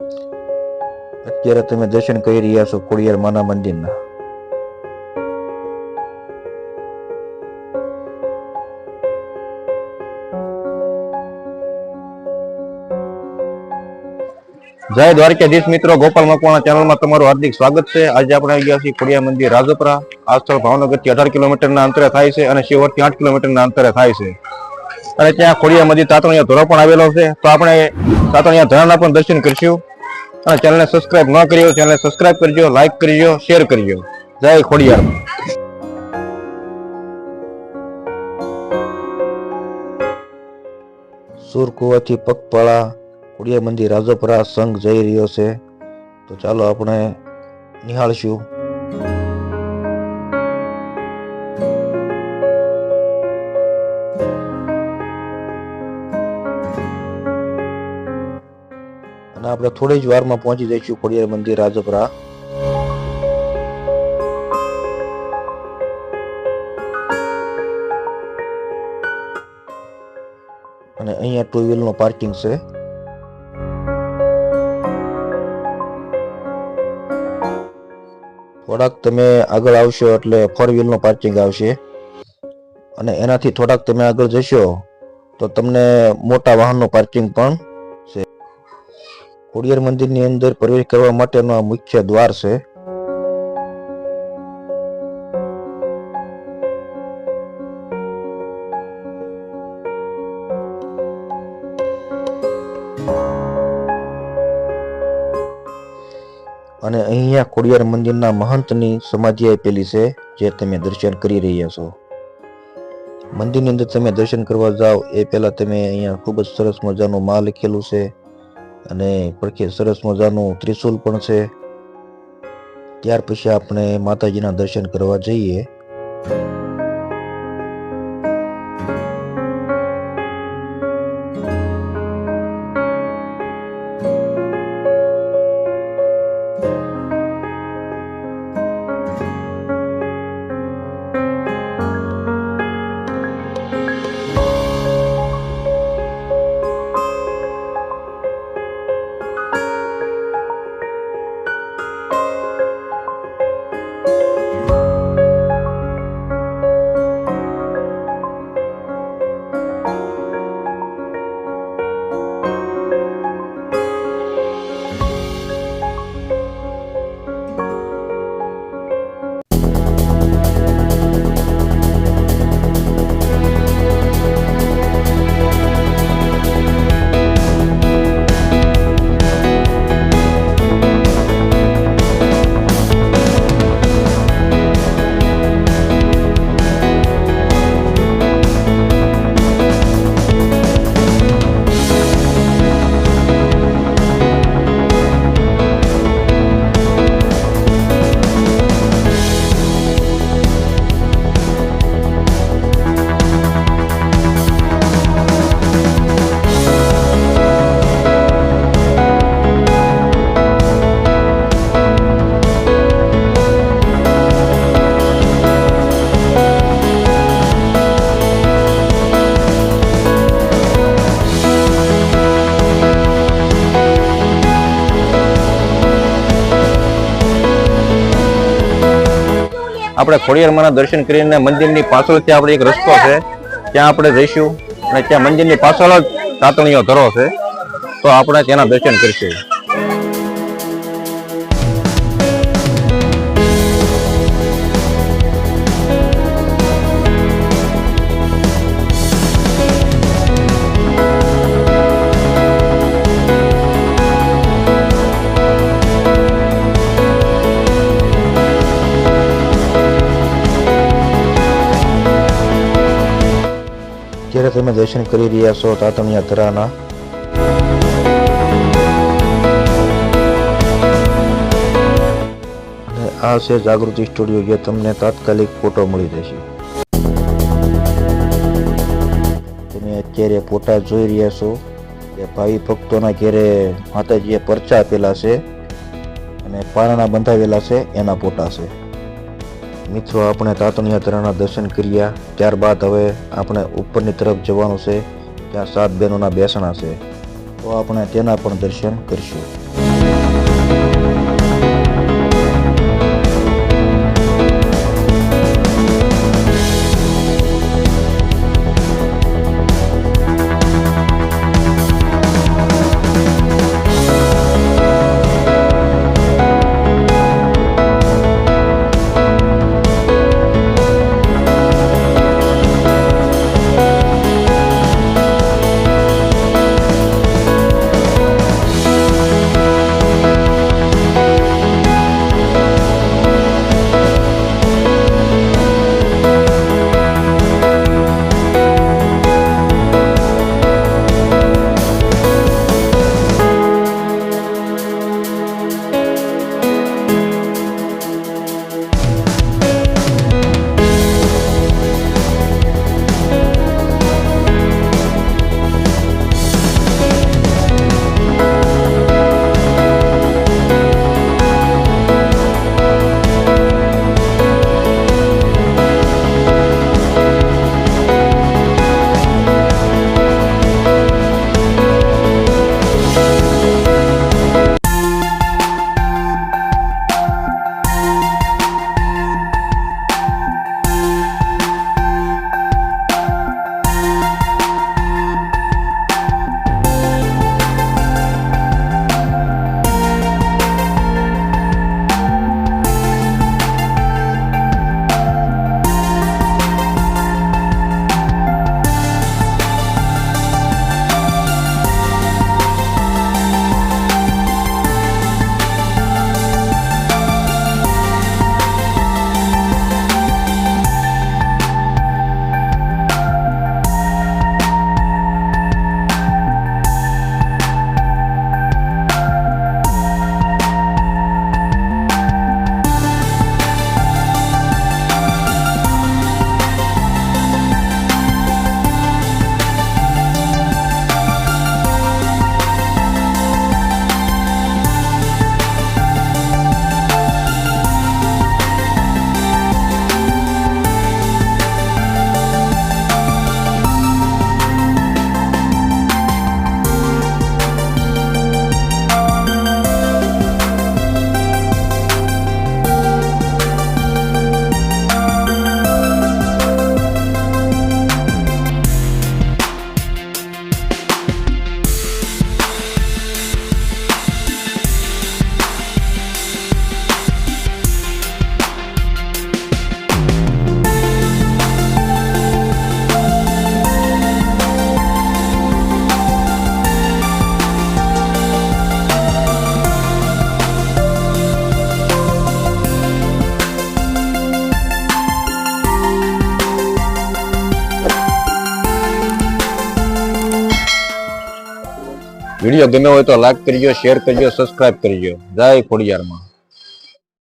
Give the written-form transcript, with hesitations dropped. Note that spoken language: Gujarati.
અત્યારે તમે દર્શન કરી રહ્યા છો ખોડિયાર માના મંદિરના. જય દ્વારકાધીશ મિત્રો, ગોપાલ મકવાણા ચેનલમાં તમારું હાર્દિક સ્વાગત છે. આજે આપણે આવી ગયા છીએ ખોડિયાર મંદિર રાજપરા. આ સ્થળ ભાવનગરથી 18 કિલોમીટરના અંતરે થાય છે અને શિહોરથી 8 કિલોમીટરના અંતરે થાય છે. અને ત્યાં ખોડિયાર મંદિર તાતણિયા ધોરો પણ આવેલો છે. તો આપણે તાતણિયા ધોરાના પણ દર્શન કરીશું. અને ચેનલને સબસ્ક્રાઇબ ન કરી હોય ચેનલને સબસ્ક્રાઇબ કરજો, લાઈક કરજો, શેર કરજો. જય ખોડિયાર. સુરકુવાથી પગપાળા ખોડિયાર મંદિર રાજપરા સંઘ જઈ રહ્યો છે. તો ચાલો આપણે નિહાળશું. અને આપણે થોડી જ વારમાં પહોંચી જઈશું ખોડિયાર મંદિર રાજપરા. અને અહીંયા 2 વ્હીલર નો પાર્કિંગ છે. થોડાક તમે આગળ આવશો એટલે 4 વ્હીલર નો પાર્કિંગ આવશે. અને એનાથી થોડાક તમે આગળ જશો તો તમને મોટા વાહનનું પાર્કિંગ પણ છે. ખોડિયાર મંદિરની અંદર પ્રવેશ કરવા માટેનો આ મુખ્ય દ્વાર છે. અને અહીંયા ખોડિયાર મંદિરના મહંતની સમાધિ આપેલી છે, જે તમે દર્શન કરી રહ્યા છો. મંદિરની અંદર તમે દર્શન કરવા જાઓ એ પહેલા તમે અહીંયા ખૂબ જ સરસ મજાનું માં લખેલું છે અને પડખે સરસ મજાનું ત્રિશુલ પણ છે. ત્યાર પછી આપણે માતાજીના દર્શન કરવા જઈએ. આપણે ખોડિયાર માના દર્શન કરીને મંદિરની પાછળથી આપણે એક રસ્તો છે, ત્યાં આપણે જઈશું. અને ત્યાં મંદિરની પાછળ જ તાતણીયો ધરો છે, તો આપણે તેના દર્શન કરીશું. અત્યારે તમે દર્શન કરી રહ્યા છો તાતણિયા ધરાના. અને આ છે જાગૃતિ સ્ટુડિયો, જે તમને તાત્કાલિક ફોટો મળી જશે. તમે અત્યારે ફોટા જોઈ રહ્યા છો કે ભાવિ ભક્તોના ઘેરે માતાજીએ પરચા આપેલા છે અને પારણા બંધાવેલા છે, એના ફોટા છે. મિત્રો, આપણે તાતણિયા ધરાના દર્શન કર્યા. ત્યારબાદ હવે આપણે ઉપરની તરફ જવાનું છે, ત્યાં 7 બહેનોના બેસણા છે, તો આપણે તેના પણ દર્શન કરીશું. વિડીયો ગમ્યો હોય તો લાઈક કરજો, શેર કરજો, સબસ્ક્રાઇબ કરજો. જય ખોડિયારમાં.